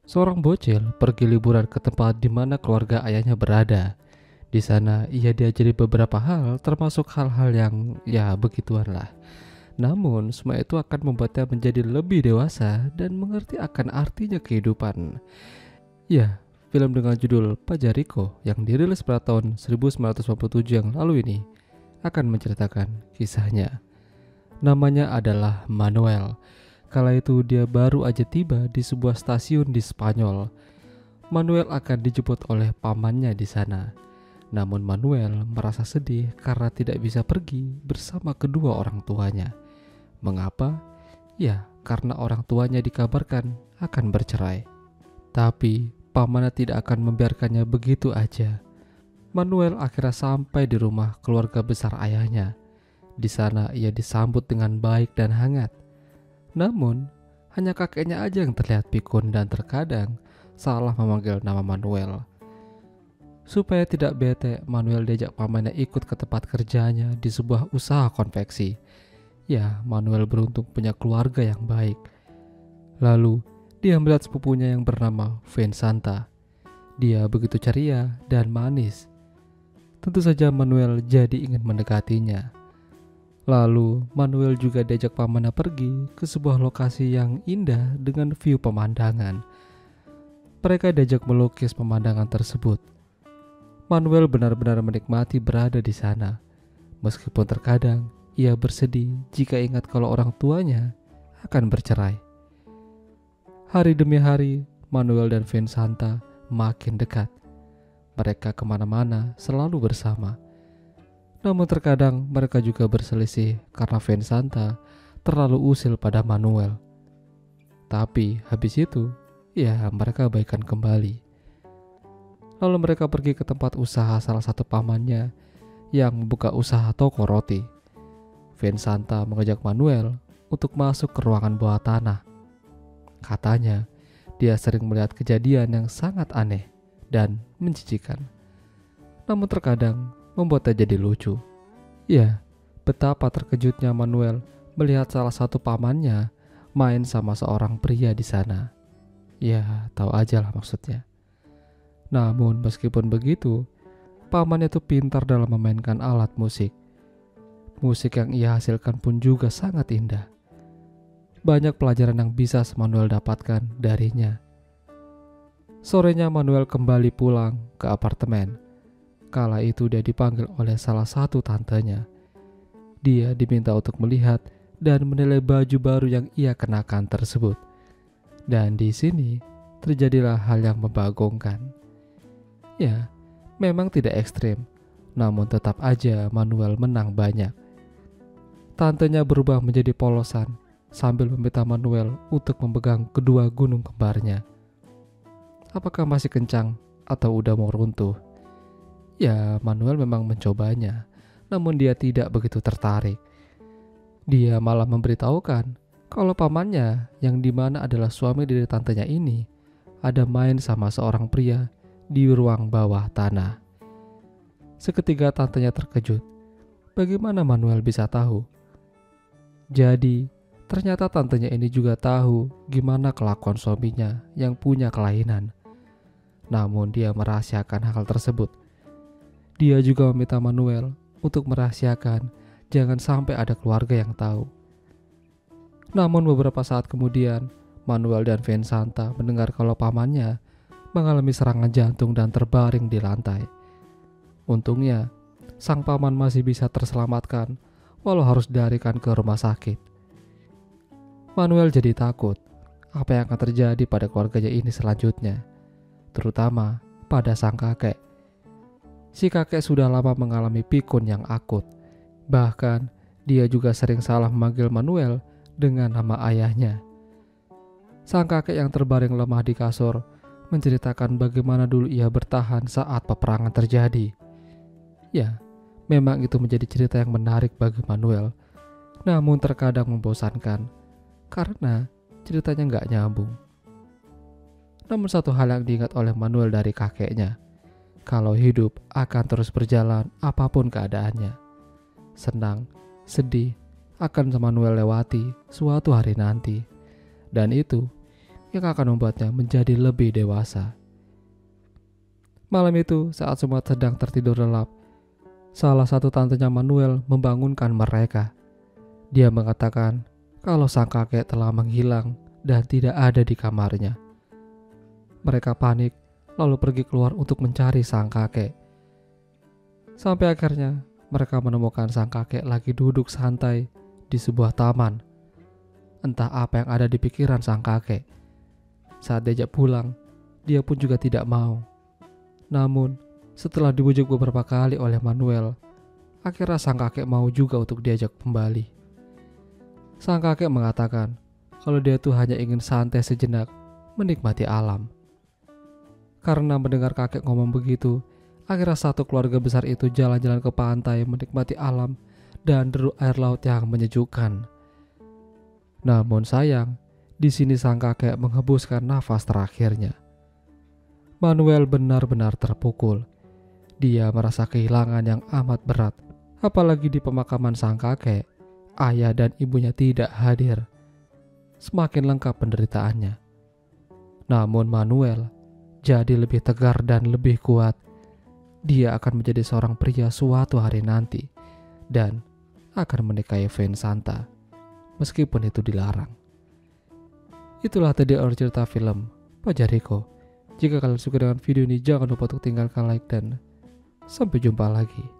Seorang bocil pergi liburan ke tempat di mana keluarga ayahnya berada. Di sana ia diajari beberapa hal, termasuk hal-hal yang ya begituan lah. Namun semua itu akan membuatnya menjadi lebih dewasa dan mengerti akan artinya kehidupan. Ya, film dengan judul Pajariko yang dirilis pada tahun 1997 yang lalu ini akan menceritakan kisahnya. Namanya adalah Manuel. Kala itu dia baru aja tiba di sebuah stasiun di Spanyol. Manuel akan dijemput oleh pamannya di sana. Namun Manuel merasa sedih karena tidak bisa pergi bersama kedua orang tuanya. Mengapa? Ya, karena orang tuanya dikabarkan akan bercerai. Tapi pamannya tidak akan membiarkannya begitu aja. Manuel akhirnya sampai di rumah keluarga besar ayahnya. Di sana ia disambut dengan baik dan hangat. Namun, hanya kakeknya aja yang terlihat pikun dan terkadang salah memanggil nama Manuel. Supaya tidak bete, Manuel diajak pamannya ikut ke tempat kerjanya di sebuah usaha konveksi. Ya, Manuel beruntung punya keluarga yang baik. Lalu, dia melihat sepupunya yang bernama Vincenta. Dia begitu ceria dan manis. Tentu saja Manuel jadi ingin mendekatinya. Lalu, Manuel juga diajak pamannya pergi ke sebuah lokasi yang indah dengan view pemandangan. Mereka diajak melukis pemandangan tersebut. Manuel benar-benar menikmati berada di sana. Meskipun terkadang ia bersedih jika ingat kalau orang tuanya akan bercerai. Hari demi hari, Manuel dan Vincenta makin dekat. Mereka kemana-mana selalu bersama. Namun terkadang mereka juga berselisih karena Vincenta terlalu usil pada Manuel. Tapi habis itu, ya mereka baikan kembali. Lalu mereka pergi ke tempat usaha salah satu pamannya yang membuka usaha toko roti. Vincenta mengajak Manuel untuk masuk ke ruangan bawah tanah. Katanya, dia sering melihat kejadian yang sangat aneh dan menjijikan. Namun terkadang membuatnya jadi lucu. Ya, betapa terkejutnya Manuel melihat salah satu pamannya main sama seorang pria di sana. Ya, tahu aja lah maksudnya. Namun meskipun begitu, pamannya itu pintar dalam memainkan alat musik. Musik yang ia hasilkan pun juga sangat indah. Banyak pelajaran yang bisa Manuel dapatkan darinya. Sorenya Manuel kembali pulang ke apartemen. Kala itu dia dipanggil oleh salah satu tantenya. Dia diminta untuk melihat dan menilai baju baru yang ia kenakan tersebut. Dan di sini terjadilah hal yang membagongkan. Ya, memang tidak ekstrim, namun tetap aja Manuel menang banyak. Tantenya berubah menjadi polosan sambil meminta Manuel untuk memegang kedua gunung kembarnya. Apakah masih kencang atau udah mau runtuh? Ya, Manuel memang mencobanya, namun dia tidak begitu tertarik. Dia malah memberitahukan kalau pamannya, yang dimana adalah suami dari tantenya ini, ada main sama seorang pria di ruang bawah tanah. Seketika tantenya terkejut. Bagaimana Manuel bisa tahu? Jadi, ternyata tantenya ini juga tahu gimana kelakuan suaminya yang punya kelainan. Namun dia merahasiakan hal tersebut. Dia juga meminta Manuel untuk merahasiakan jangan sampai ada keluarga yang tahu. Namun beberapa saat kemudian, Manuel dan Vincenta mendengar kalau pamannya mengalami serangan jantung dan terbaring di lantai. Untungnya, sang paman masih bisa terselamatkan walau harus dilarikan ke rumah sakit. Manuel jadi takut apa yang akan terjadi pada keluarganya ini selanjutnya, terutama pada sang kakek. Si kakek sudah lama mengalami pikun yang akut. Bahkan, dia juga sering salah memanggil Manuel dengan nama ayahnya. Sang kakek yang terbaring lemah di kasur menceritakan bagaimana dulu ia bertahan saat peperangan terjadi. Ya, memang itu menjadi cerita yang menarik bagi Manuel, namun terkadang membosankan karena ceritanya nggak nyambung. Namun satu hal yang diingat oleh Manuel dari kakeknya, kalau hidup akan terus berjalan apapun keadaannya. Senang, sedih akan Manuel lewati suatu hari nanti, dan itu yang akan membuatnya menjadi lebih dewasa. Malam itu, saat semua sedang tertidur lelap, salah satu tantenya Manuel membangunkan mereka. Dia mengatakan kalau sang kakek telah menghilang dan tidak ada di kamarnya. Mereka panik, lalu pergi keluar untuk mencari sang kakek. Sampai akhirnya mereka menemukan sang kakek lagi duduk santai di sebuah taman. Entah apa yang ada di pikiran sang kakek. Saat diajak pulang, dia pun juga tidak mau. Namun, setelah dibujuk beberapa kali oleh Manuel, akhirnya sang kakek mau juga untuk diajak kembali. Sang kakek mengatakan kalau dia tuh hanya ingin santai sejenak, menikmati alam. Karena mendengar kakek ngomong begitu, akhirnya satu keluarga besar itu jalan-jalan ke pantai menikmati alam dan deru air laut yang menyejukkan. Namun sayang, di sini sang kakek menghembuskan nafas terakhirnya. Manuel benar-benar terpukul. Dia merasa kehilangan yang amat berat, apalagi di pemakaman sang kakek, ayah dan ibunya tidak hadir. Semakin lengkap penderitaannya. Namun Manuel jadi lebih tegar dan lebih kuat. Dia akan menjadi seorang pria suatu hari nanti dan akan menikahi Vincenta, meskipun itu dilarang. Itulah tadi alur cerita film Pak Jericho. Jika kalian suka dengan video ini, jangan lupa untuk tinggalkan like dan sampai jumpa lagi.